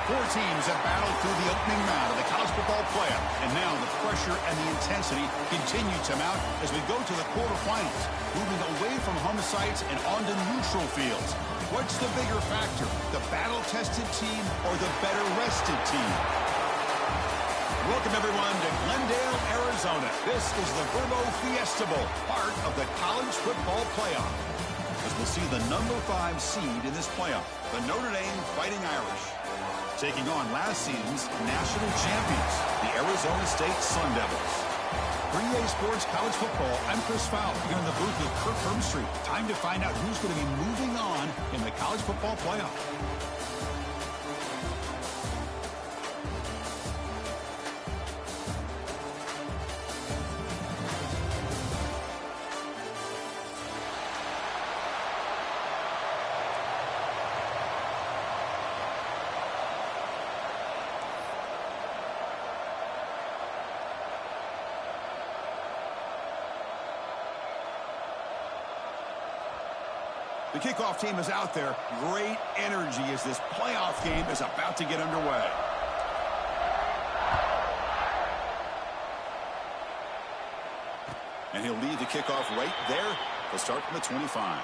Four teams have battled through the opening round of the college football playoff, and now the pressure and the intensity continue to mount as we go to the quarterfinals, moving away from home sites and onto neutral fields. What's the bigger factor, the battle-tested team or the better-rested team? Welcome, everyone, to Glendale, Arizona. This is the Verbo Fiesta Bowl, part of the college football playoff. As we'll see the number 5 seed in this playoff, the Notre Dame Fighting Irish, taking on last season's national champions, the Arizona State Sun Devils. For EA Sports College Football, I'm Chris Fowler here in the booth with Kirk Herbstreit. Time to find out who's going to be moving on in the college football playoff. The kickoff team is out there. Great energy as this playoff game is about to get underway. And he'll lead the kickoff right there. He'll start from the 25.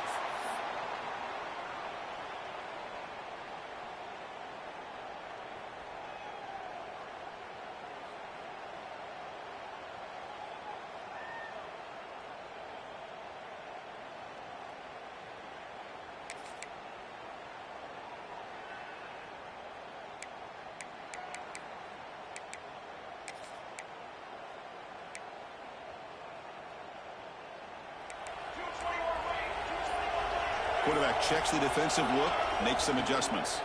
Quarterback checks the defensive look, makes some adjustments.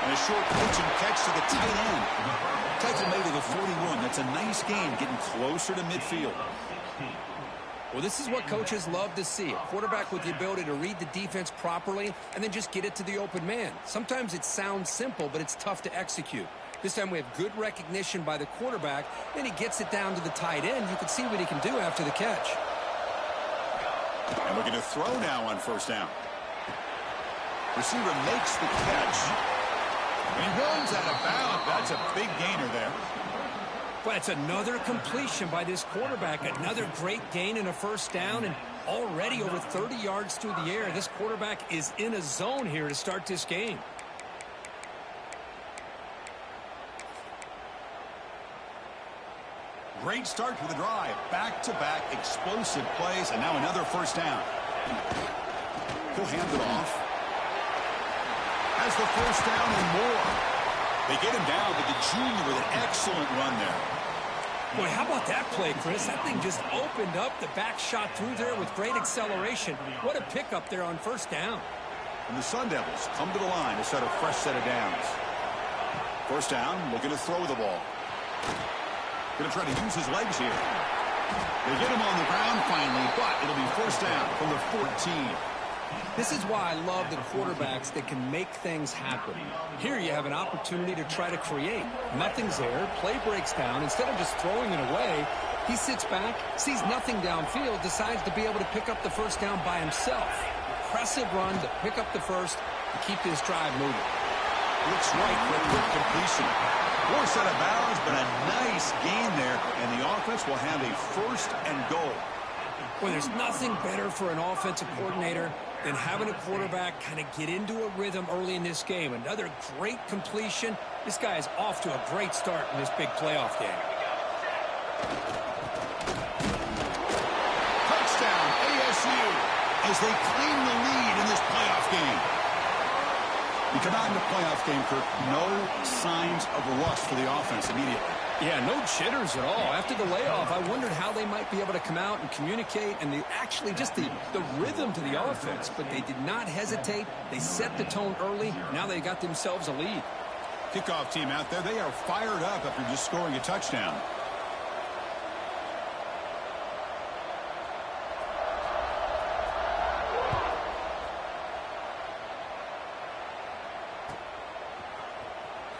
And a short pitch and catch to the tight end. Takes him to the 41. That's a nice gain, getting closer to midfield. Well, this is what coaches love to see. A quarterback with the ability to read the defense properly and then just get it to the open man. Sometimes it sounds simple, but it's tough to execute. This time we have good recognition by the quarterback, then he gets it down to the tight end. You can see what he can do after the catch. And we're going to throw now on first down. Receiver makes the catch. And he runs out of bounds. That's a big gainer there. Well, it's another completion by this quarterback. Another great gain in a first down, and already over 30 yards through the air. This quarterback is in a zone here to start this game. Great start to the drive. Back-to-back explosive plays, and now another first down. He'll hand it off. Has the first down and more. They get him down, but the junior with an excellent run there. Boy, how about that play, Chris? That thing just opened up. The back shot through there with great acceleration. What a pickup there on first down. And the Sun Devils come to the line to set a fresh set of downs. First down, looking to throw the ball. Going to try to use his legs here. They get him on the ground finally, but it'll be first down from the 14. This is why I love the quarterbacks that can make things happen. Here you have an opportunity to try to create. Nothing's there. Play breaks down. Instead of just throwing it away, he sits back, sees nothing downfield, decides to be able to pick up the first down by himself. Impressive run to pick up the first to keep this drive moving. Looks right for a quick completion. Poor set of bounds, but a nice gain there, and the offense will have a first and goal. Well, there's nothing better for an offensive coordinator than having a quarterback kind of get into a rhythm early in this game. Another great completion. This guy is off to a great start in this big playoff game. Touchdown, ASU, as they claim the lead in this playoff game. You come out in the playoff game, Kirk, no signs of rust for the offense immediately. Yeah, no jitters at all. After the layoff, I wondered how they might be able to come out and communicate and actually just the rhythm to the offense. But they did not hesitate. They set the tone early. Now they got themselves a lead. Kickoff team out there, they are fired up after just scoring a touchdown.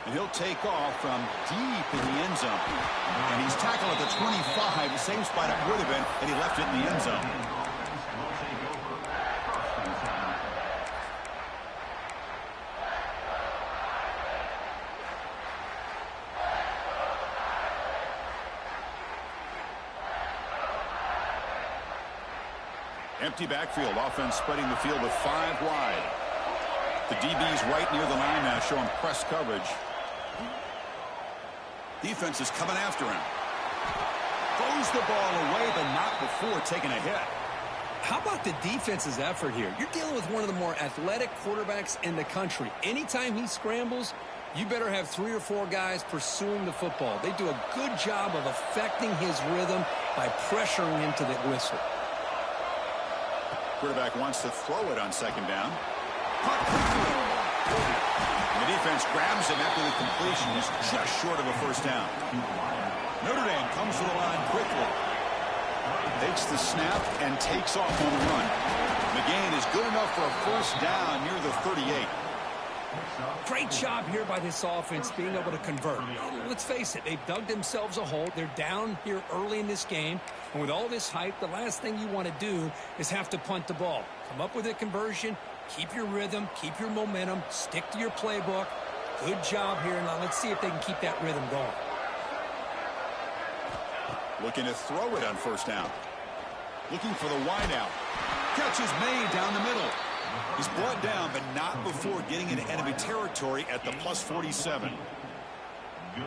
And he'll take off from deep in the end zone. And he's tackled at the 25, the same spot it would have been, and he left it in the end zone. Empty backfield. Offense spreading the field with 5 wide. The DB's right near the line now, showing press coverage. Defense is coming after him. Throws the ball away, but not before taking a hit. How about the defense's effort here? You're dealing with one of the more athletic quarterbacks in the country. Anytime he scrambles, you better have 3 or 4 guys pursuing the football. They do a good job of affecting his rhythm by pressuring him to the whistle. Quarterback wants to throw it on second down. And the defense grabs him after the completion. He's just short of a first down. Notre Dame comes to the line quickly. Takes the snap and takes off on the run. The gain is good enough for a first down near the 38. Great job here by this offense being able to convert. Let's face it, they've dug themselves a hole. They're down here early in this game. And with all this hype, the last thing you want to do is have to punt the ball. Come up with a conversion, keep your rhythm, keep your momentum, stick to your playbook. Good job here. Now let's see if they can keep that rhythm going. Looking to throw it on first down. Looking for the wide out. Catch is made down the middle. He's brought down, but not before getting into enemy territory at the plus 47.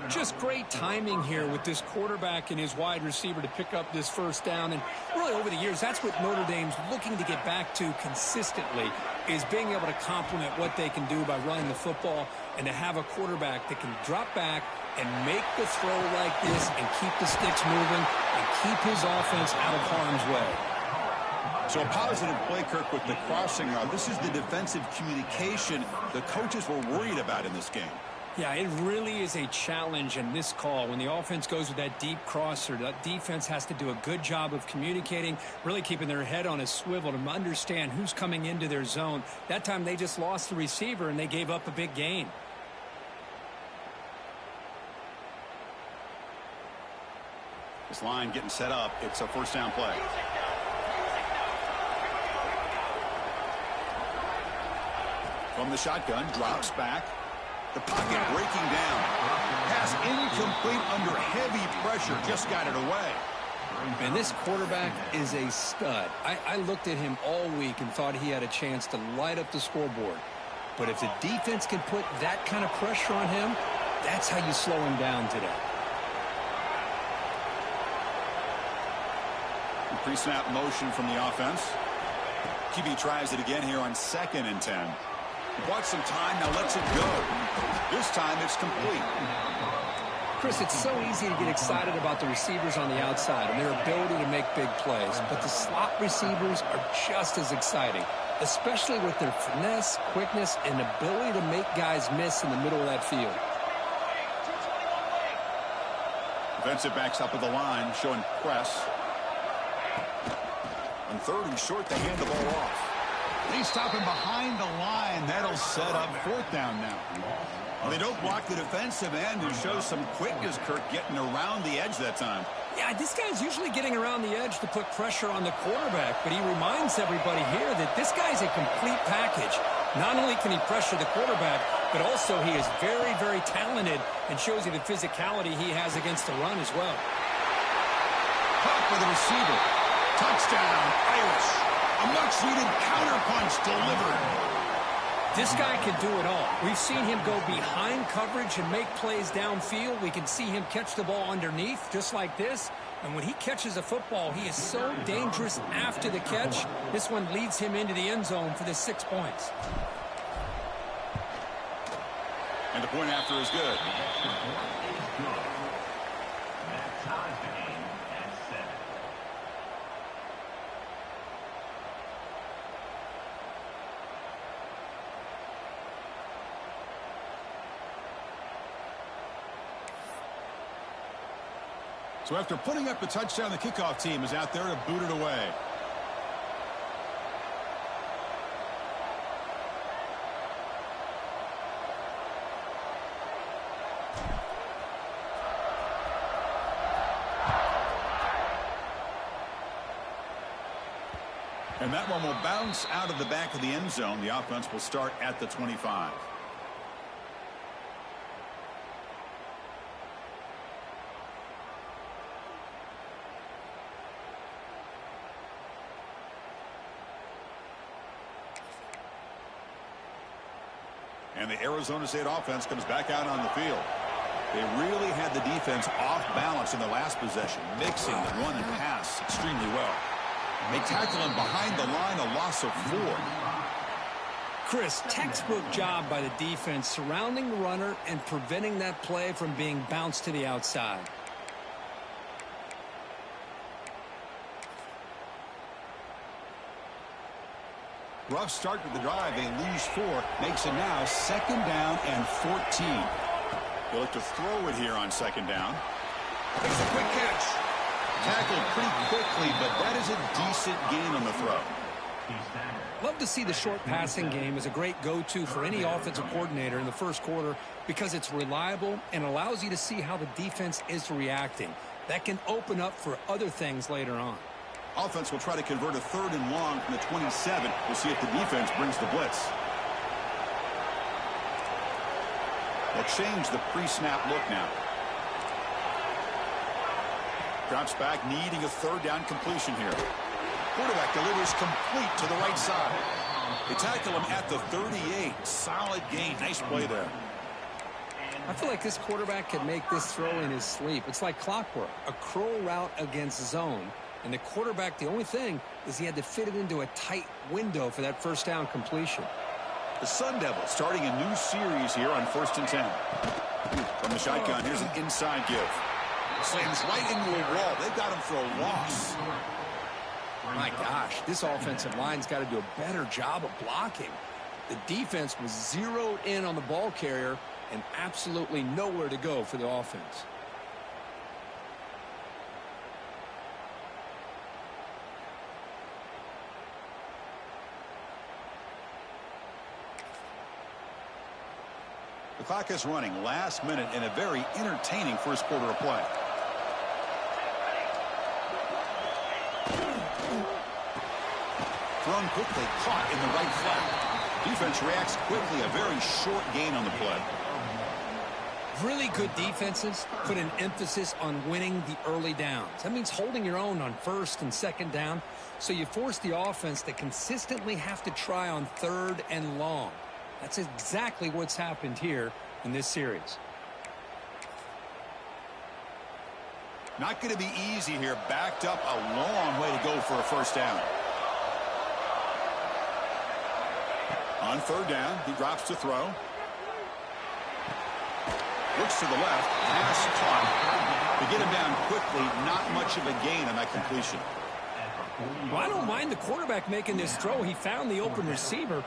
Just great timing here with this quarterback and his wide receiver to pick up this first down. And really over the years, that's what Notre Dame's looking to get back to consistently, is being able to complement what they can do by running the football and to have a quarterback that can drop back and make the throw like this and keep the sticks moving and keep his offense out of harm's way. So a positive play, Kirk, with the crossing route. This is the defensive communication the coaches were worried about in this game. Yeah, it really is a challenge in this call. When the offense goes with that deep crosser, that defense has to do a good job of communicating, really keeping their head on a swivel to understand who's coming into their zone. That time they just lost the receiver and they gave up a big gain. This line getting set up. It's a first down play. From the shotgun, drops back. The pocket breaking down. Pass incomplete under heavy pressure. Just got it away. And this quarterback is a stud. I looked at him all week and thought he had a chance to light up the scoreboard. But if the defense can put that kind of pressure on him, that's how you slow him down today. Pre-snap motion from the offense. QB tries it again here on 2nd and 10. Bought some time, now lets it go. This time it's complete. Chris, it's so easy to get excited about the receivers on the outside and their ability to make big plays, but the slot receivers are just as exciting, especially with their finesse, quickness, and ability to make guys miss in the middle of that field. Defensive backs up at the line, showing press. On 3rd and short, they hand the ball off. They stop him behind the line. That'll set up 4th down now. Well, they don't block the defensive end and show some quickness, Kirk, getting around the edge that time. Yeah, this guy's usually getting around the edge to put pressure on the quarterback, but he reminds everybody here that this guy's a complete package. Not only can he pressure the quarterback, but also he is very, very talented and shows you the physicality he has against the run as well. Caught for the receiver. Touchdown, Irish. A much-needed counterpunch delivered. This guy can do it all. We've seen him go behind coverage and make plays downfield. We can see him catch the ball underneath, just like this. And when he catches a football, he is so dangerous after the catch. This one leads him into the end zone for the 6 points. And the point after is good. So after putting up the touchdown, the kickoff team is out there to boot it away. And that one will bounce out of the back of the end zone. The offense will start at the 25. And the Arizona State offense comes back out on the field. They really had the defense off balance in the last possession, mixing the run and pass extremely well. They tackle him behind the line, a loss of 4. Chris, textbook job by the defense surrounding the runner and preventing that play from being bounced to the outside. Rough start to the drive. They lose 4. Makes it now 2nd down and 14. They look to throw it here on 2nd down. Makes a quick catch. Tackled pretty quickly, but that is a decent gain on the throw. Love to see the short passing game as a great go-to for any offensive coordinator in the first quarter because it's reliable and allows you to see how the defense is reacting. That can open up for other things later on. Offense will try to convert a 3rd and long from the 27. We'll see if the defense brings the blitz. They'll change the pre-snap look now. Drops back, needing a 3rd down completion here. Quarterback delivers complete to the right side. They tackle him at the 38. Solid gain. Nice play there. I feel like this quarterback can make this throw in his sleep. It's like clockwork. A curl route against zone. And the quarterback, the only thing is he had to fit it into a tight window for that 1st down completion. The Sun Devils starting a new series here on 1st and 10. From the shotgun, here's an inside give. Slams right into a wall. They've got him for a loss. My gosh, this offensive line's got to do a better job of blocking. The defense was zeroed in on the ball carrier and absolutely nowhere to go for the offense. The clock is running. Last minute in a very entertaining first quarter of play. Thrown quickly, caught in the right flat. Defense reacts quickly. A very short gain on the play. Really good defenses put an emphasis on winning the early downs. That means holding your own on 1st and 2nd down. So you force the offense to consistently have to try on 3rd and long. That's exactly what's happened here in this series. Not going to be easy here. Backed up a long way to go for a 1st down. On 3rd down, he drops to throw. Looks to the left. Pass caught. To get him down quickly, not much of a gain on that completion. Well, I don't mind the quarterback making this throw. He found the open receiver.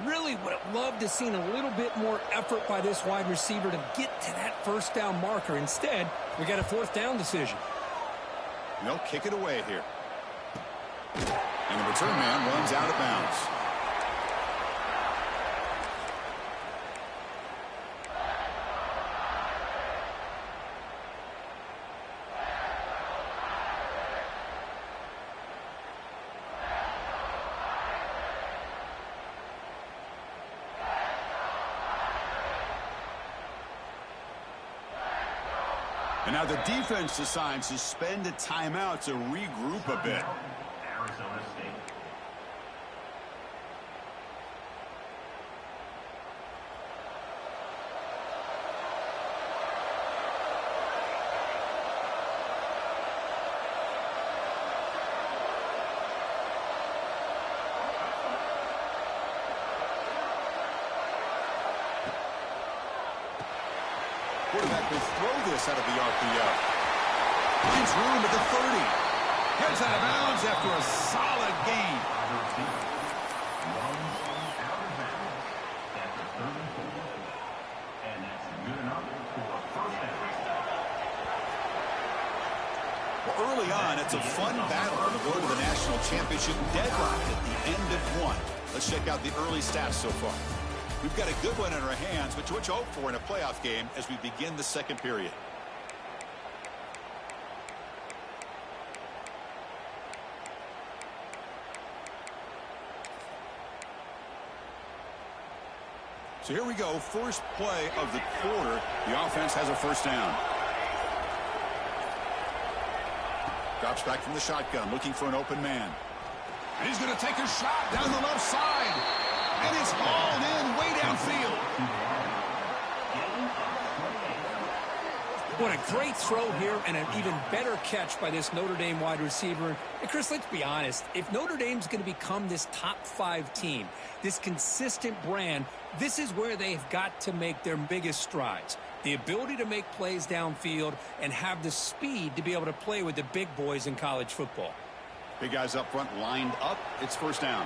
Really would have loved to have seen a little bit more effort by this wide receiver to get to that 1st down marker. Instead, we got a 4th down decision. They'll kick it away here. And the return man runs out of bounds. And now the defense decides to spend a timeout to regroup a bit. Arizona State. Quarterback will throw this out of the RPO. Finds room at the 30. Heads out of bounds after a solid gain. Well, early on, it's a fun battle on the road to the national championship, deadlocked at the end of 1. Let's check out the early stats so far. We've got a good one in our hands, but what you hope for in a playoff game as we begin the 2nd period. So here we go. First play of the quarter. The offense has a 1st down. Drops back from the shotgun, looking for an open man. And he's going to take a shot down the left side. It is hauled in way downfield. What a great throw here and an even better catch by this Notre Dame wide receiver. And Chris, let's be honest. If Notre Dame's going to become this top 5 team, this consistent brand, this is where they've got to make their biggest strides. The ability to make plays downfield and have the speed to be able to play with the big boys in college football. Big guys up front lined up. It's first down.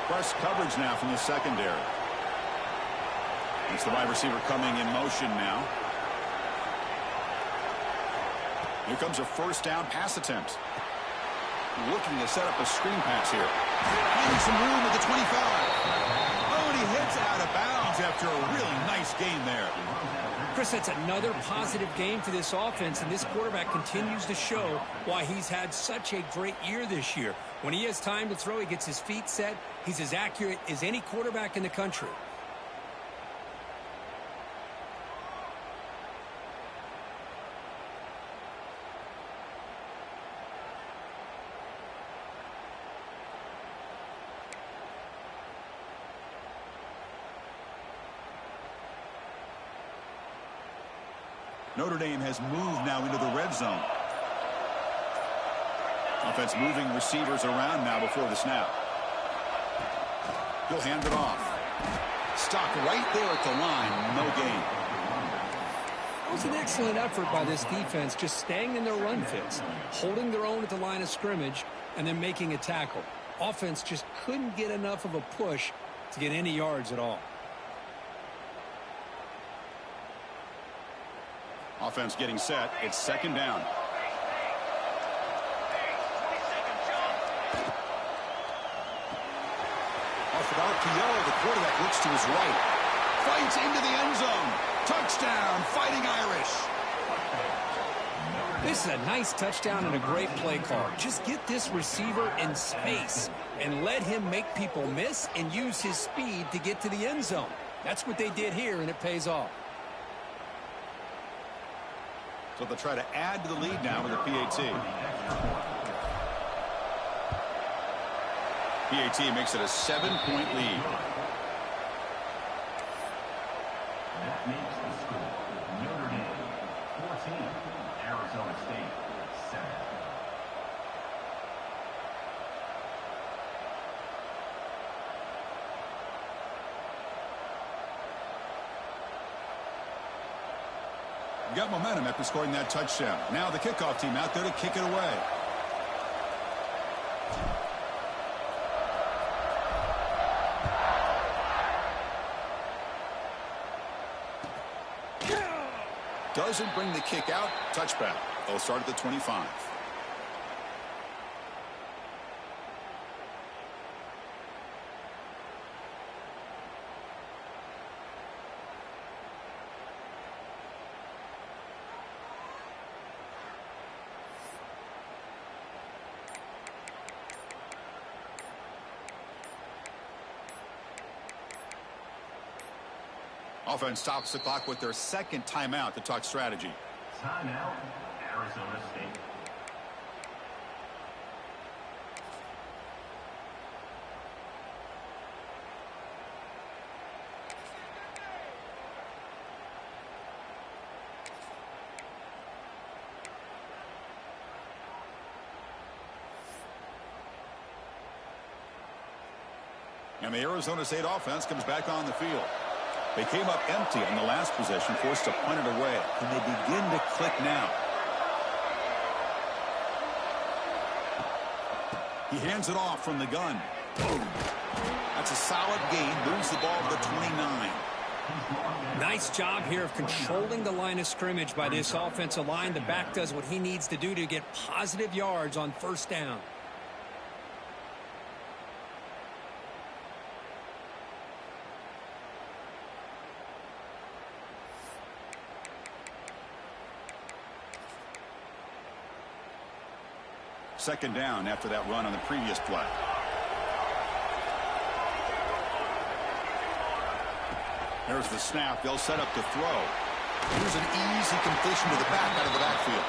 Press coverage now from the secondary. It's the wide receiver coming in motion now. Here comes a first down pass attempt. Looking to set up a screen pass here. Finding some room at the 25. Oh, and he hits out of bounds after a really nice game there. Chris, that's another positive game for this offense, and this quarterback continues to show why he's had such a great year this year. When he has time to throw, he gets his feet set. He's as accurate as any quarterback in the country. Notre Dame has moved now into the red zone. Offense moving receivers around now before the snap. He'll hand it off. Stuck right there at the line. No gain. It was an excellent effort by this defense, just staying in their run fits, holding their own at the line of scrimmage, and then making a tackle. Offense just couldn't get enough of a push to get any yards at all. Offense getting set. It's second down. Off the RPO, the quarterback looks to his right. Fights into the end zone. Touchdown, Fighting Irish. This is a nice touchdown and a great play call. Just get this receiver in space and let him make people miss and use his speed to get to the end zone. That's what they did here, and it pays off. So they'll try to add to the lead now with a PAT. PAT makes it a 7-point lead. That makes the score Notre Dame 14, Arizona State 7. Got momentum after scoring that touchdown. Now the kickoff team out there to kick it away. Doesn't bring the kick out. Touchback. They'll start at the 25. Offense stops the clock with their second timeout to talk strategy. Timeout, Arizona State. And the Arizona State offense comes back on the field. They came up empty on the last possession, forced to punt it away. And they begin to click now. He hands it off from the gun. Boom. That's a solid gain. Moves the ball to the 29. Nice job here of controlling the line of scrimmage by this offensive line. The back does what he needs to do to get positive yards on first down. Second down after that run on the previous play. There's the snap. They'll set up to throw. Here's an easy completion to the back out of the backfield.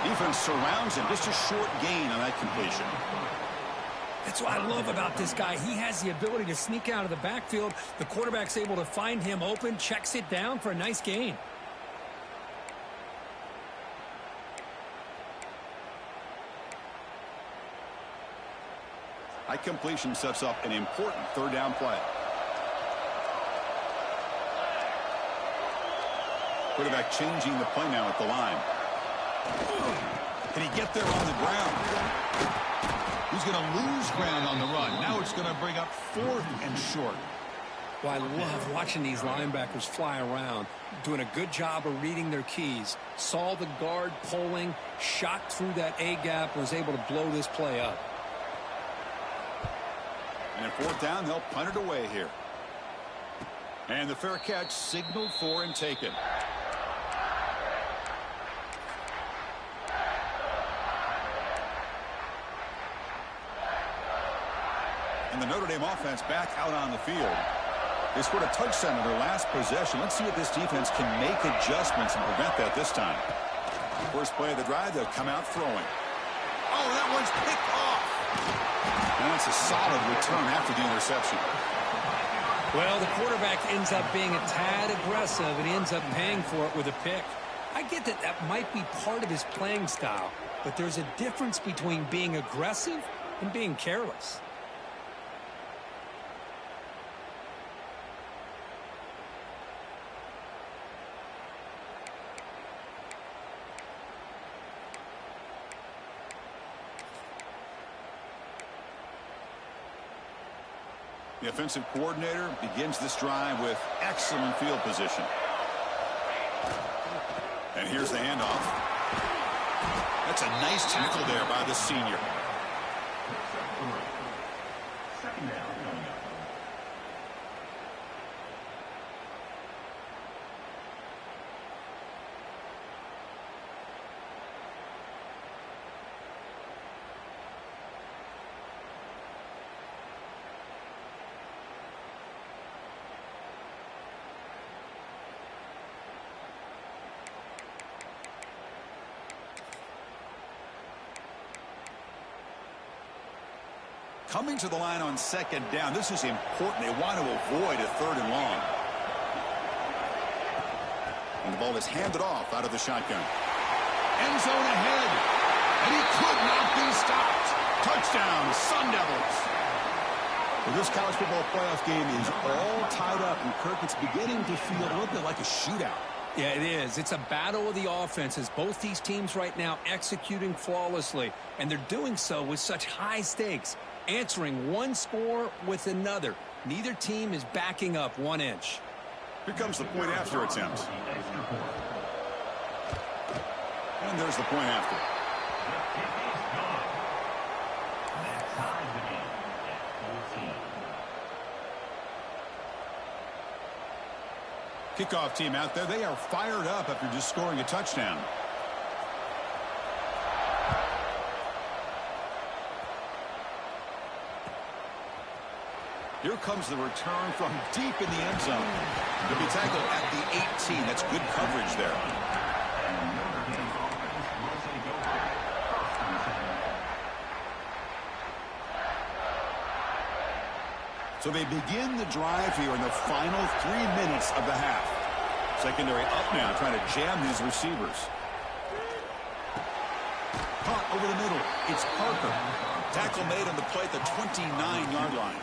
Defense surrounds him. Just a short gain on that completion. That's what I love about this guy. He has the ability to sneak out of the backfield. The quarterback's able to find him open, checks it down for a nice gain. High completion sets up an important third down play. Quarterback changing the play now at the line. Can he get there on the ground? He's going to lose ground on the run. Now it's going to bring up 4th and short. Well, I love watching these linebackers fly around, doing a good job of reading their keys. Saw the guard pulling, shot through that A-gap, was able to blow this play up. And at 4th down, they'll punt it away here. And the fair catch signaled for and taken. And the Notre Dame offense back out on the field. They scored a touchdown in their last possession. Let's see if this defense can make adjustments and prevent that this time. First play of the drive, they'll come out throwing. Oh, that one's picked off. And that's a solid return after the interception. Well, the quarterback ends up being a tad aggressive, and he ends up paying for it with a pick. I get that that might be part of his playing style, but there's a difference between being aggressive and being careless. The offensive coordinator begins this drive with excellent field position. And here's the handoff. That's a nice tackle there by the senior. Second down coming up. Coming to the line on 2nd down. This is important. They want to avoid a 3rd and long. And the ball is handed off out of the shotgun. End zone ahead. And he could not be stopped. Touchdown, Sun Devils. Well, this college football playoff game is all tied up. And Kirk, it's beginning to feel a little bit like a shootout. Yeah, it is. It's a battle of the offenses. Both these teams right now executing flawlessly. And they're doing so with such high stakes. Answering one score with another. Neither team is backing up 1 inch. Here comes the point after attempt. And there's the point after. Kickoff team out there. They are fired up after just scoring a touchdown. Here comes the return from deep in the end zone. To be tackled at the 18. That's good coverage there. So they begin the drive here in the final 3 minutes of the half. Secondary up now, trying to jam these receivers. Caught over the middle. It's Parker. Tackle made on the play at the 29-yard line.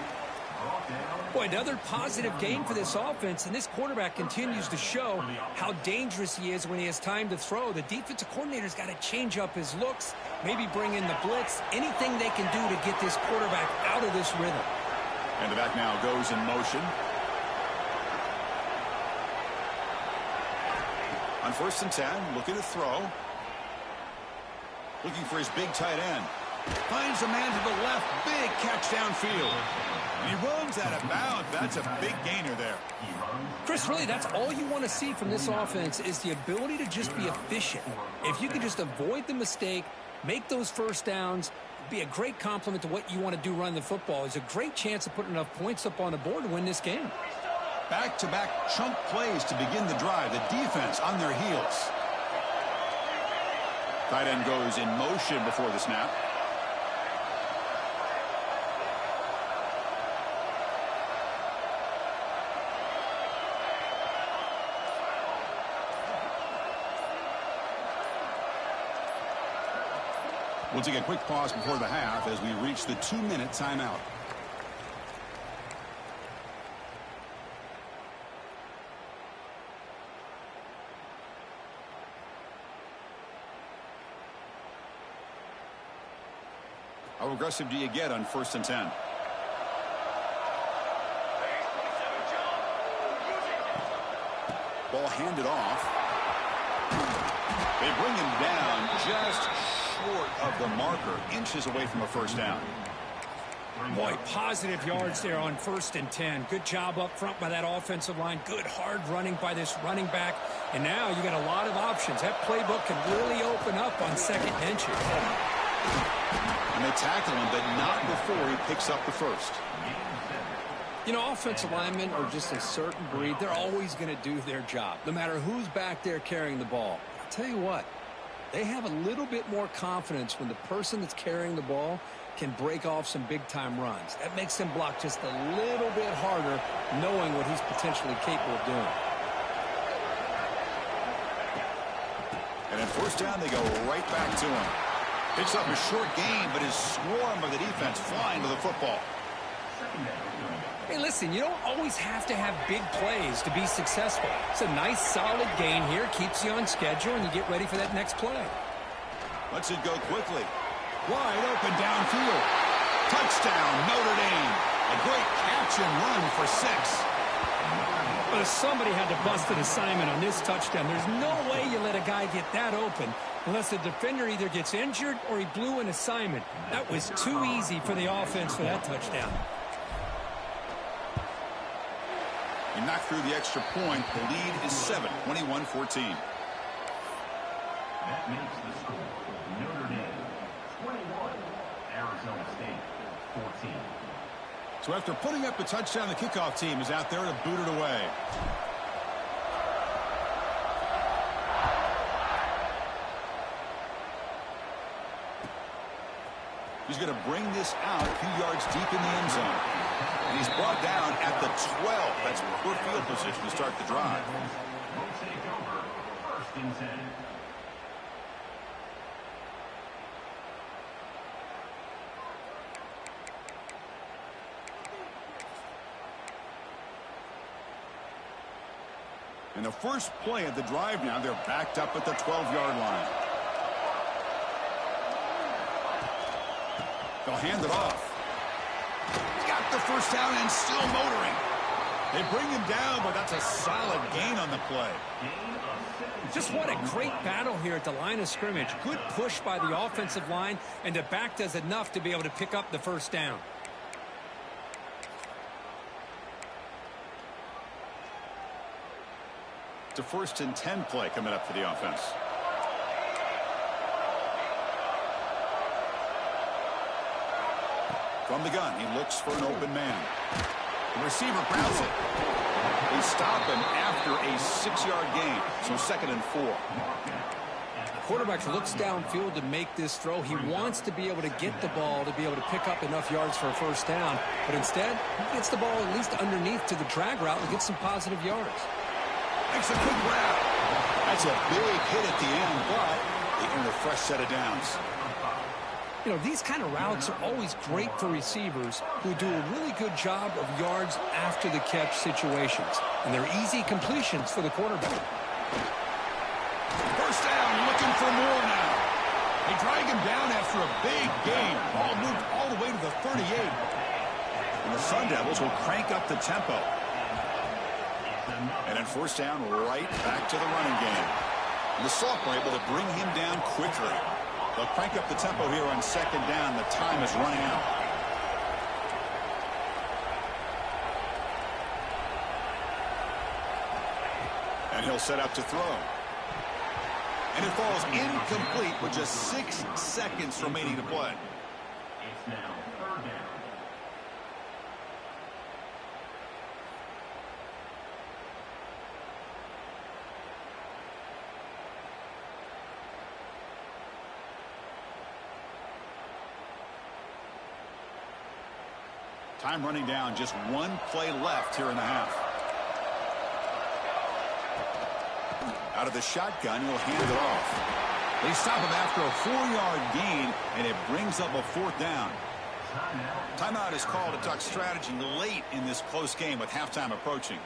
Boy, another positive game for this offense, and this quarterback continues to show how dangerous he is when he has time to throw. The defensive coordinator's got to change up his looks, maybe bring in the blitz, anything they can do to get this quarterback out of this rhythm. And the back now goes in motion. On 1st and 10, looking to throw. Looking for his big tight end. Finds a man to the left. Big catch downfield. And he runs out of bounds. That's a big gainer there. Chris, really, that's all you want to see from this offense is the ability to just be efficient. If you can just avoid the mistake, make those first downs, be a great compliment to what you want to do running the football. There's a great chance of putting enough points up on the board to win this game. Back-to-back chunk plays to begin the drive. The defense on their heels. Tight end goes in motion before the snap. We'll take a quick pause before the half as we reach the 2-minute timeout. How aggressive do you get on 1st and 10? Ball handed off. They bring him down just short of the marker, inches away from a 1st down. Boy, positive yards there on 1st and 10. Good job up front by that offensive line. Good hard running by this running back. And now you got a lot of options. That playbook can really open up on 2nd and inches. And they tackle him, but not before he picks up the 1st. You know, offensive linemen are just a certain breed. They're always going to do their job, no matter who's back there carrying the ball. I'll tell you what, they have a little bit more confidence when the person that's carrying the ball can break off some big-time runs. That makes them block just a little bit harder, knowing what he's potentially capable of doing. And at 1st down, they go right back to him. Picks up a short gain, but is swarmed by the defense flying to the football. Hey, listen, you don't always have to have big plays to be successful. It's a nice, solid gain here. Keeps you on schedule, and you get ready for that next play. Lets it go quickly. Wide open downfield. Touchdown, Notre Dame. A great catch and run for 6. Well, somebody had to bust an assignment on this touchdown. There's no way you let a guy get that open unless the defender either gets injured or he blew an assignment. That was too easy for the offense for that touchdown. He knocked through the extra point. The lead is 7, 21-14. That makes the score Notre Dame 21, Arizona State 14. So after putting up the touchdown, the kickoff team is out there to boot it away. He's going to bring this out a few yards deep in the end zone. And he's brought down at the 12. That's poor field position to start the drive. Will take over 1st and 10. And the first play of the drive now, they're backed up at the 12-yard line. They'll hand it off. Got the 1st down and still motoring. They bring him down, but that's a solid gain on the play. Just what a great battle here at the line of scrimmage. Good push by the offensive line, and the back does enough to be able to pick up the 1st down. It's a 1st and 10 play coming up for the offense. From the gun, he looks for an open man. The receiver grabs it. They stop him after a 6-yard gain, so 2nd and 4. The quarterback looks downfield to make this throw. He wants to be able to get the ball to be able to pick up enough yards for a 1st down, but instead, he gets the ball at least underneath to the drag route and gets some positive yards. Makes a quick grab. That's a big hit at the end, but they earn a fresh set of downs. You know, these kind of routes are always great for receivers who do a really good job of yards after the catch situations. And they're easy completions for the quarterback. 1st down, looking for more now. They drag him down after a big gain. Ball moved all the way to the 38. And the Sun Devils will crank up the tempo. And then 1st down, right back to the running game. And the Soft are able to bring him down quickly. They'll crank up the tempo here on 2nd down. The time is running out. And he'll set up to throw. And it falls incomplete with just 6 seconds remaining to play. It's now 3rd down. Time running down, just 1 play left here in the half. Out of the shotgun, he'll hand it off. They stop him after a 4-yard gain, and it brings up a 4th down. Timeout is called to talk strategy late in this close game with halftime approaching.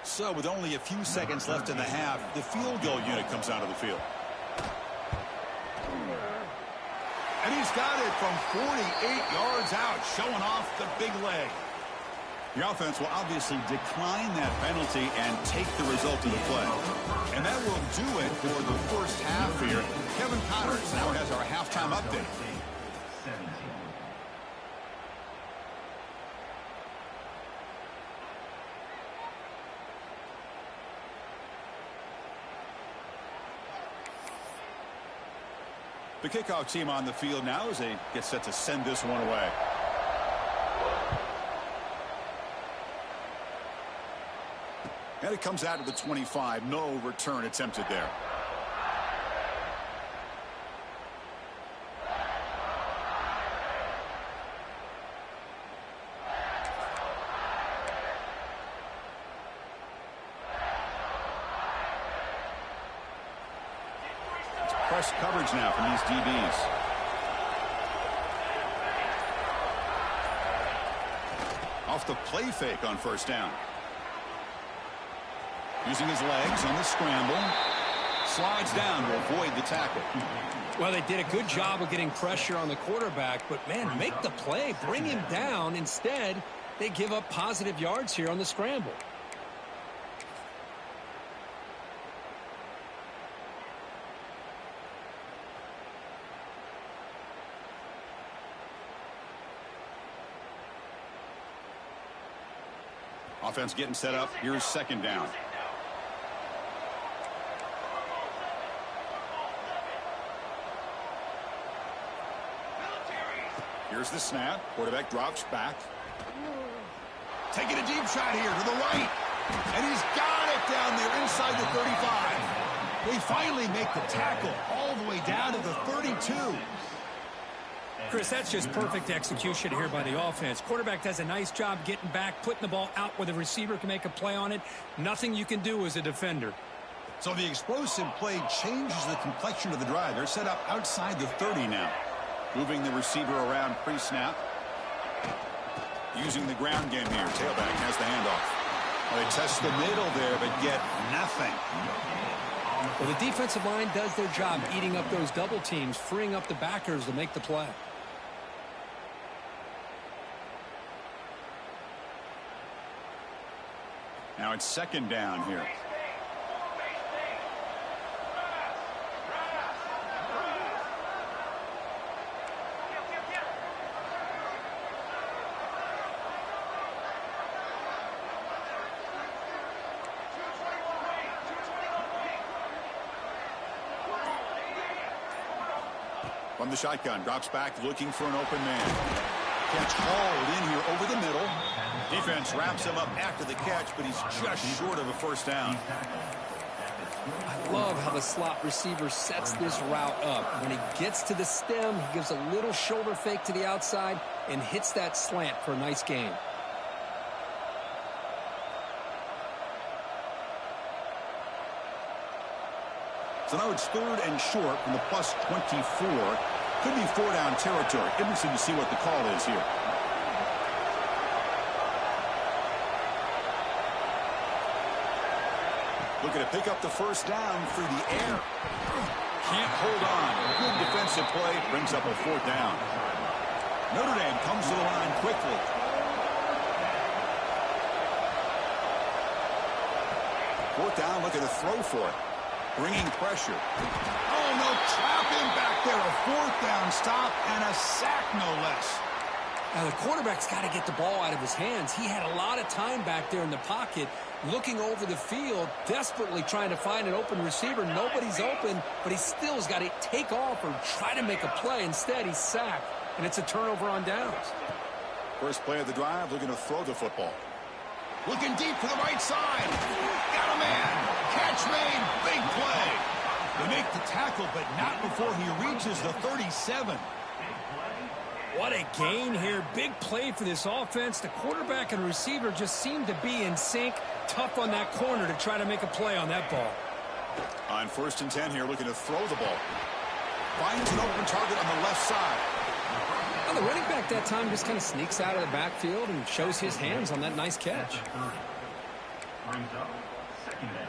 So with only a few seconds left in the half, the field goal unit comes out of the field. And he's got it from 48 yards out, showing off the big leg. The offense will obviously decline that penalty and take the result of the play. And that will do it for the first half here. Kevin Connors now has our halftime update. The kickoff team on the field now as they get set to send this one away. And it comes out to the 25. No return attempted there. It's press coverage now from these DBs. Off the play fake on first down. Using his legs on the scramble. Slides down to avoid the tackle. Well, they did a good job of getting pressure on the quarterback, but, man, make the play. Bring him down. Instead, they give up positive yards here on the scramble. Offense getting set up. Here's second down. Here's the snap. Quarterback drops back. Taking a deep shot here to the right. And he's got it down there inside the 35. They finally make the tackle all the way down to the 32. Chris, that's just perfect execution here by the offense. Quarterback does a nice job getting back, putting the ball out where the receiver can make a play on it. Nothing you can do as a defender. So the explosive play changes the complexion of the drive. They're set up outside the 30 now. Moving the receiver around pre-snap. Using the ground game here. Tailback has the handoff. Well, they test the middle there, but get nothing. Well, the defensive line does their job eating up those double teams, freeing up the backers to make the play. Now it's second down here. From the shotgun, drops back, looking for an open man. Catch hauled in here over the middle. Defense wraps him up after the catch, but he's just short of a first down. I love how the slot receiver sets this route up. When he gets to the stem, he gives a little shoulder fake to the outside and hits that slant for a nice gain. So now it's third and short from the plus 24. Could be 4-down territory. Interesting to see what the call is here. Looking to pick up the first down through the air. Can't hold on. Good defensive play. Brings up a 4th down. Notre Dame comes to the line quickly. Fourth down, looking to throw for it. Bringing pressure. Oh, no, trap him back there. A 4th down stop and a sack, no less. Now, the quarterback's got to get the ball out of his hands. He had a lot of time back there in the pocket, looking over the field, desperately trying to find an open receiver. Nobody's open, but he still has got to take off or try to make a play. Instead, he's sacked, and it's a turnover on downs. First play of the drive, looking to throw the football. Looking deep to the right side. Got a man. Catch made. Big play. They make the tackle, but not before he reaches the 37. What a gain here. Big play for this offense. The quarterback and receiver just seem to be in sync. Tough on that corner to try to make a play on that ball. On 1st and 10 here, looking to throw the ball. Finds an open target on the left side. Well, the running back that time just kind of sneaks out of the backfield and shows his hands on that nice catch. Brings up 2nd down.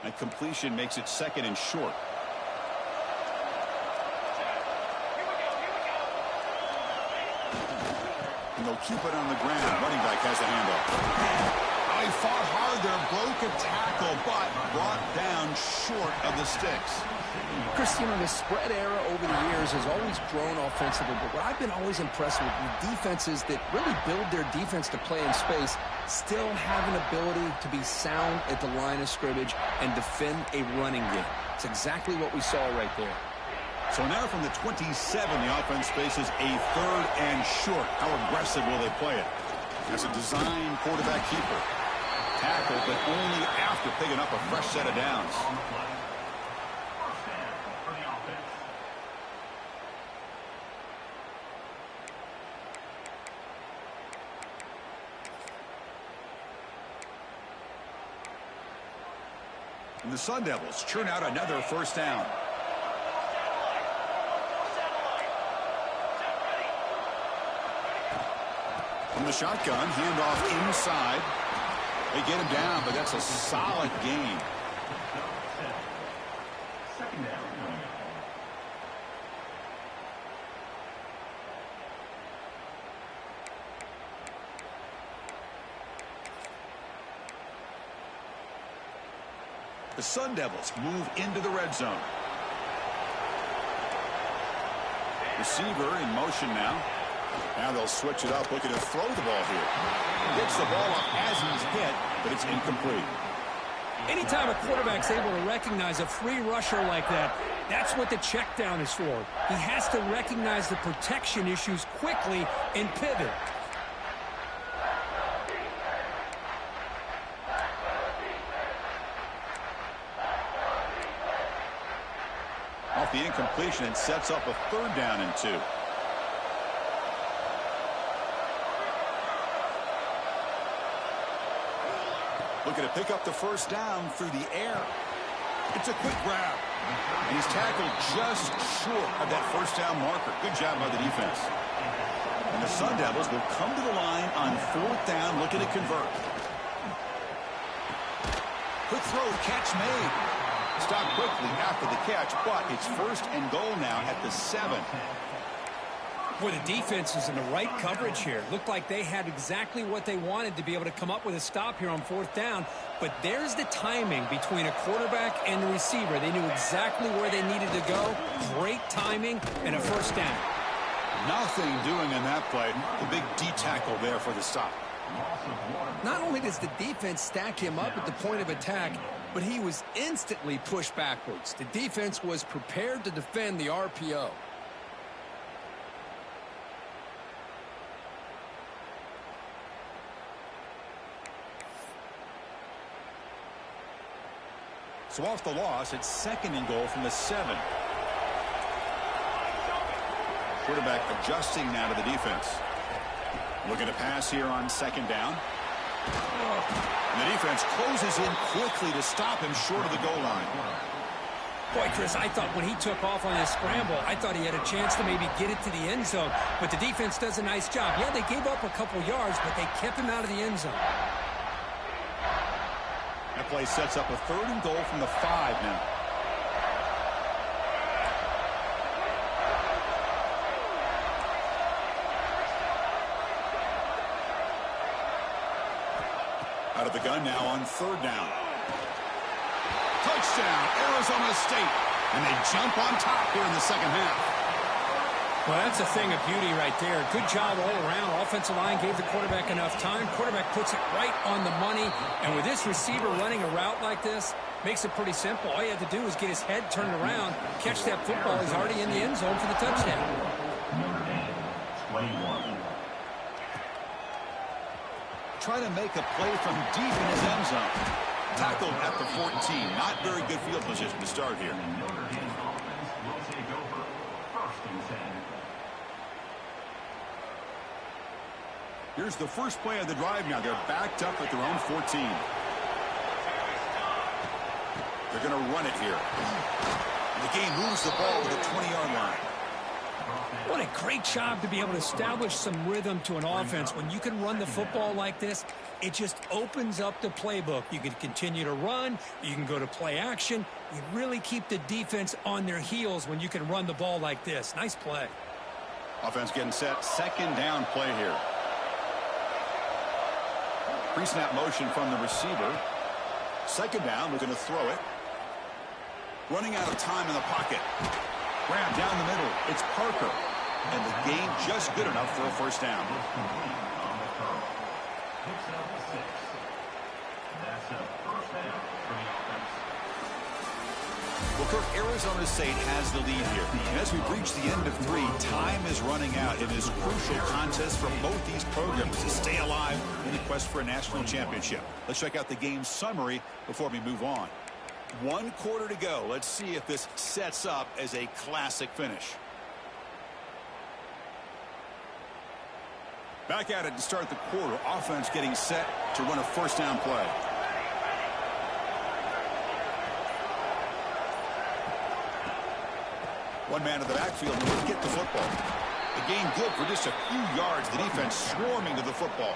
And completion makes it 2nd and short. And they'll keep it on the ground. Running back has the handoff. He fought hard there, broke a tackle, but brought down short of the sticks. Chris, you know, the spread era over the years has always grown offensively, but what I've been always impressed with the defenses that really build their defense to play in space still have an ability to be sound at the line of scrimmage and defend a running game. It's exactly what we saw right there. So now from the 27, the offense faces a 3rd and short. How aggressive will they play it? That's a design quarterback keeper. Tackle, but only after picking up a fresh set of downs. On the play. 1st down for the offense. And the Sun Devils churn out another 1st down. From the shotgun, handoff inside. They get him down, but that's a solid gain. 2nd down. The Sun Devils move into the red zone. Receiver in motion now. Now they'll switch it up, looking to throw the ball here. Gets the ball up as he's hit, but it's incomplete. Anytime a quarterback's able to recognize a free rusher like that, that's what the check down is for. He has to recognize the protection issues quickly and pivot. Off the incompletion, it sets up a 3rd down and 2. Looking to pick up the 1st down through the air. It's a quick grab. And he's tackled just short of that 1st down marker. Good job by the defense. And the Sun Devils will come to the line on 4th down, looking to convert. Quick throw, catch made. Stopped quickly after the catch, but it's 1st and goal now at the 7. Boy, the defense is in the right coverage here. Looked like they had exactly what they wanted to be able to come up with a stop here on 4th down. But there's the timing between a quarterback and the receiver. They knew exactly where they needed to go. Great timing and a 1st down. Nothing doing in that play. The big D tackle there for the stop. Not only does the defense stack him up at the point of attack, but he was instantly pushed backwards. The defense was prepared to defend the RPO. So off the loss, it's 2nd and goal from the 7. Quarterback adjusting now to the defense. Looking to pass here on 2nd down. And the defense closes in quickly to stop him short of the goal line. Boy, Chris, I thought when he took off on his scramble, I thought he had a chance to maybe get it to the end zone. But the defense does a nice job. Yeah, they gave up a couple yards, but they kept him out of the end zone. That play sets up a 3rd and goal from the 5 now. Out of the gun now on 3rd down. Touchdown, Arizona State. And they jump on top here in the 2nd half. Well, that's a thing of beauty right there. Good job all around. Offensive line gave the quarterback enough time. Quarterback puts it right on the money. And with this receiver running a route like this, Makes it pretty simple. All you have to do is get his head turned around, catch that football. He's already in the end zone for the touchdown. Notre Dame, 21. Try to make a play from deep in his end zone. Tackled at the 14. Not very good field position to start here. Notre Dame offense will take over. 1st and 10. Here's the first play of the drive now. They're backed up at their own 14. They're going to run it here. The game moves the ball to the 20-yard line. What a great job to be able to establish some rhythm to an offense. When you can run the football like this, it just opens up the playbook. You can continue to run. You can go to play action. You really keep the defense on their heels when you can run the ball like this. Nice play. Offense getting set. 2nd down play here. Pre-snap motion from the receiver. 2nd down, looking to throw it. Running out of time in the pocket. Grab down the middle. It's Parker. And the gain just good enough for a 1st down. On the throw. Picks up 6. That's a 1st down for the offense. Well, Kirk, Arizona State has the lead here. And as we reach the end of 3, time is running out in this crucial contest for both these programs to stay alive in the quest for a national championship. Let's check out the game summary before we move on. 1 quarter to go. Let's see if this sets up as a classic finish. Back at it to start the quarter. Offense getting set to run a 1st down play. One man in the backfield to get the football. The gain good for just a few yards. The defense swarming to the football.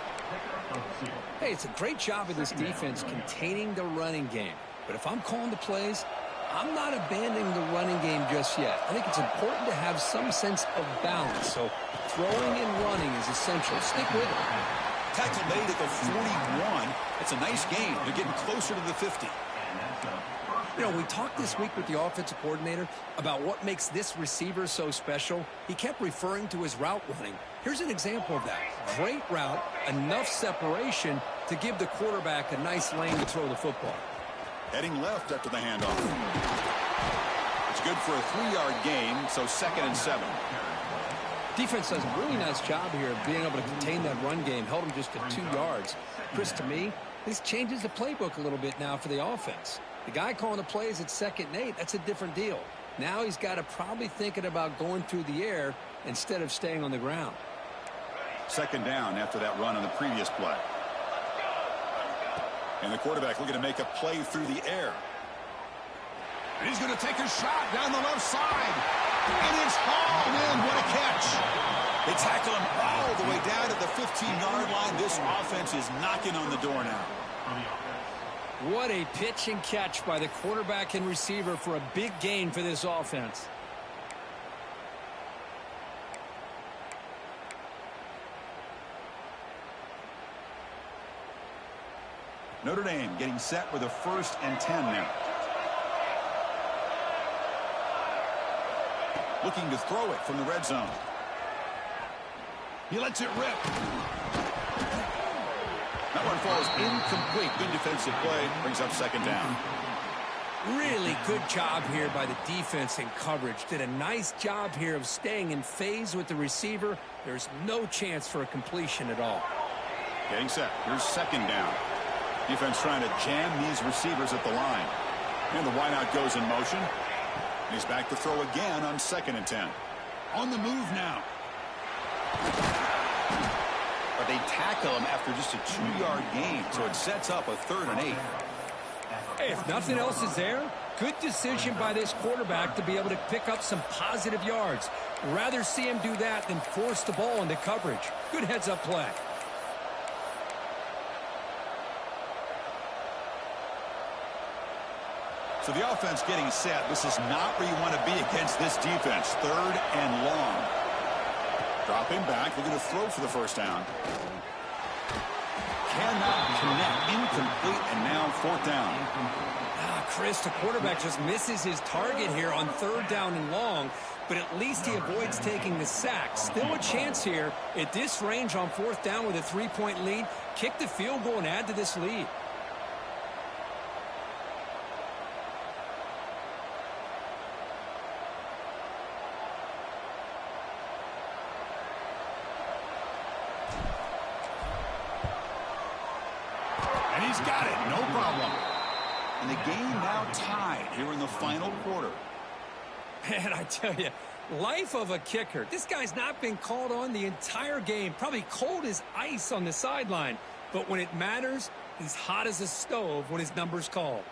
Hey, it's a great job of this defense containing the running game. But if I'm calling the plays, I'm not abandoning the running game just yet. I think it's important to have some sense of balance. So throwing and running is essential. Stick with it. Tackle made at the 41. It's a nice gain. They're getting closer to the 50. You know, we talked this week with the offensive coordinator about what makes this receiver so special. He kept referring to his route running. Here's an example of that. Great route, enough separation to give the quarterback a nice lane to throw the football. Heading left after the handoff. It's good for a 3-yard gain, so 2nd and 7. Defense does a really nice job here of being able to contain that run game. Held him just to 2 yards. Chris, to me, this changes the playbook a little bit now for the offense. The guy calling the plays at 2nd and 8, that's a different deal. Now he's got to probably thinking about going through the air instead of staying on the ground. 2nd down after that run on the previous play. And the quarterback looking to make a play through the air. And he's going to take a shot down the left side. And it's hauled in. What a catch. They tackle him all the way down to the 15-yard line. This offense is knocking on the door now. What a pitch and catch by the quarterback and receiver for a big gain for this offense. Notre Dame getting set with a 1st and 10 now. Looking to throw it from the red zone. He lets it rip. That one falls incomplete. Good defensive play. Brings up 2nd down. Really good job here by the defense in coverage. Did a nice job here of staying in phase with the receiver. There's no chance for a completion at all. Getting set. Here's 2nd down. Defense trying to jam these receivers at the line. And the wideout goes in motion. And he's back to throw again on 2nd and 10. On the move now. But they tackle him after just a 2-yard gain. So it sets up a 3rd and 8. Hey, if nothing else is there, good decision by this quarterback to be able to pick up some positive yards. Rather see him do that than force the ball into coverage. Good heads-up play. So the offense getting set. This is not where you want to be against this defense. 3rd and long. Dropping back. Looking to throw for the 1st down. Cannot connect. Incomplete. And now 4th down. Chris, the quarterback just misses his target here on 3rd down and long. But at least he avoids taking the sack. Still a chance here at this range on 4th down with a 3-point lead. Kick the field goal and add to this lead. He's got it. No problem. And the game now tied here in the final quarter. Man, I tell you, life of a kicker. This guy's not been called on the entire game. Probably cold as ice on the sideline. But when it matters, he's hot as a stove when his number's called.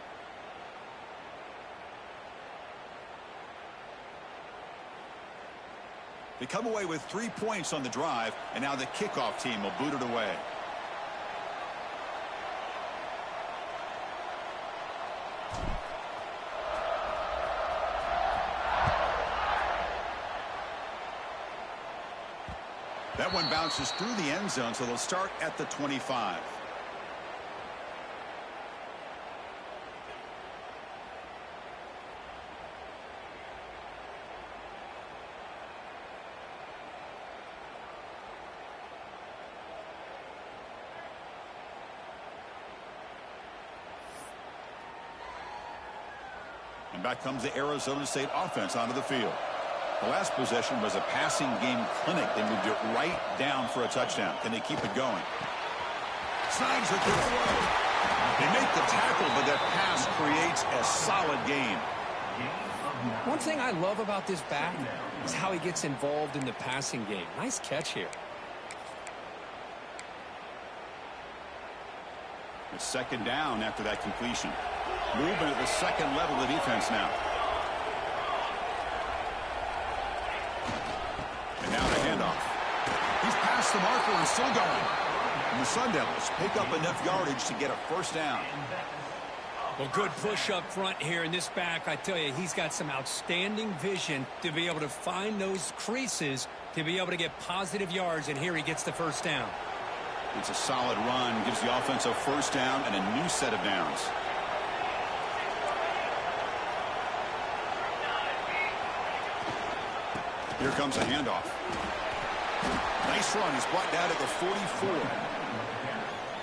They come away with 3 points on the drive, and now the kickoff team will boot it away. That one bounces through the end zone, so they'll start at the 25. And back comes the Arizona State offense onto the field. The last possession was a passing game clinic. They moved it right down for a touchdown. Can they keep it going? Snags it to throw. They make the tackle, but that pass creates a solid gain. One thing I love about this back is how he gets involved in the passing game. Nice catch here. It's second down after that completion. Movement at the second level of the defense now. And now the handoff. He's past the marker and still going. And the Sun Devils pick up enough yardage to get a first down. Well, good push up front here in this back. I tell you, he's got some outstanding vision to be able to find those creases to be able to get positive yards, and here he gets the first down. It's a solid run, gives the offense a first down and a new set of downs. Here comes a handoff. Nice run. He's brought down at the 44.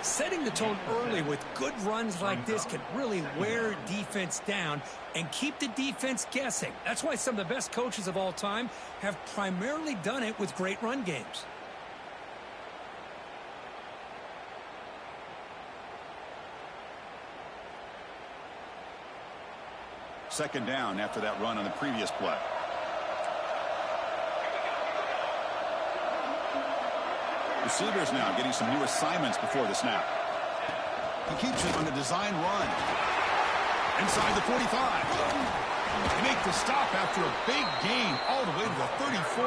Setting the tone early with good runs like this can really wear defense down and keep the defense guessing. That's why some of the best coaches of all time have primarily done it with great run games. Second down after that run on the previous play. Receivers now getting some new assignments before the snap. He keeps it on the design run. Inside the 45. They make the stop after a big gain all the way to the 34.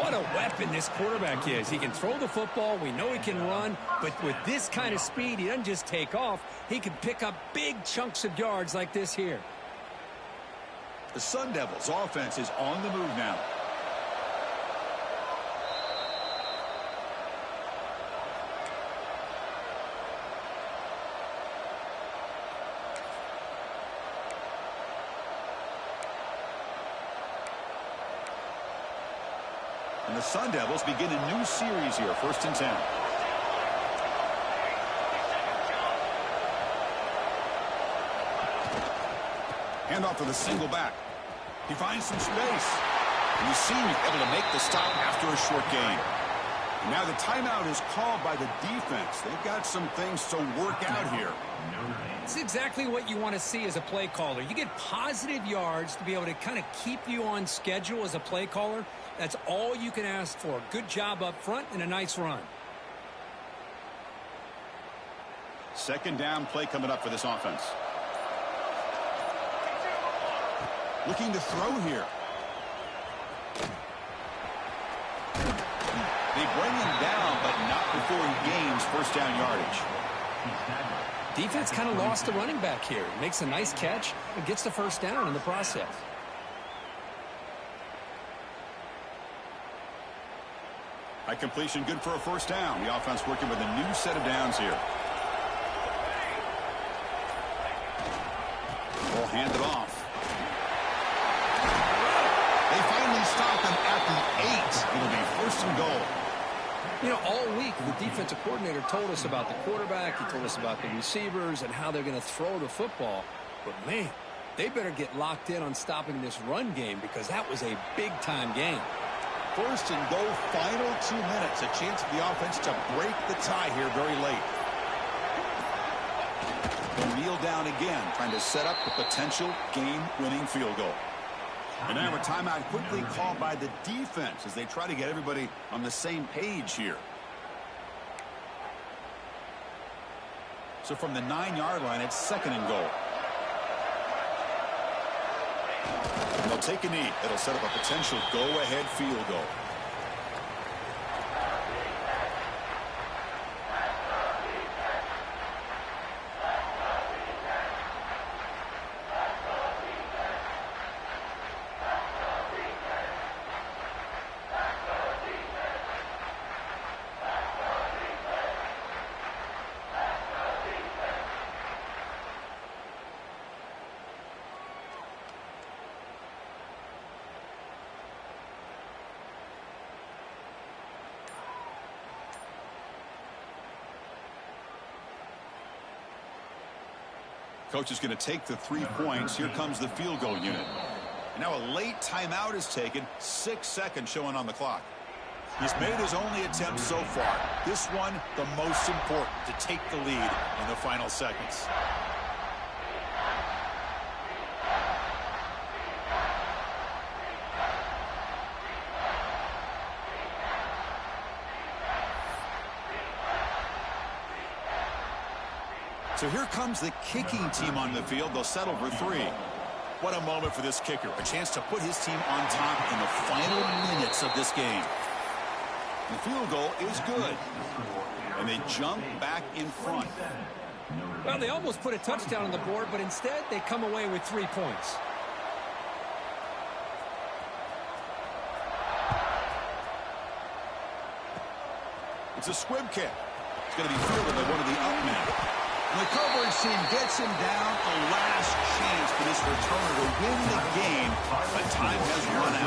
What a weapon this quarterback is. He can throw the football. We know he can run. But with this kind of speed, he doesn't just take off. He can pick up big chunks of yards like this here. The Sun Devils offense is on the move now. And the Sun Devils begin a new series here, 1st and 10. Handoff for the single back. He finds some space. And you see he's able to make the stop after a short gain. And now the timeout is called by the defense. They've got some things to work out here. It's exactly what you want to see as a play caller. You get positive yards to be able to kind of keep you on schedule as a play caller. That's all you can ask for. Good job up front and a nice run. Second down play coming up for this offense. Looking to throw here. They bring him down, but not before he gains first down yardage. Defense kind of lost the running back here. Makes a nice catch and gets the first down in the process. High completion, good for a first down. The offense working with a new set of downs here. Will hand it off. They finally stop him at the 8. It'll be 1st and goal. You know, all week the defensive coordinator told us about the quarterback. He told us about the receivers and how they're going to throw the football. But, man, they better get locked in on stopping this run game because that was a big-time game. 1st and goal, final 2 minutes. A chance for the offense to break the tie here very late. kneel down again, trying to set up the potential game-winning field goal. And now a timeout quickly called by the defense as they try to get everybody on the same page here. So from the 9-yard line, it's 2nd and goal. And they'll take a knee. It'll set up a potential go-ahead field goal. Coach is going to take the 3 points. Here comes the field goal unit. And now a late timeout is taken. 6 seconds showing on the clock. He's made his only attempt so far. This one, the most important, to take the lead in the final seconds. So here comes the kicking team on the field. They'll settle for 3. What a moment for this kicker. A chance to put his team on top in the final minutes of this game. The field goal is good. And they jump back in front. Well, they almost put a touchdown on the board, but instead they come away with 3 points. It's a squib kick. It's going to be fielded by one of the up men. And the coverage team gets him down. A last chance for this returner to win the game, but time has run out.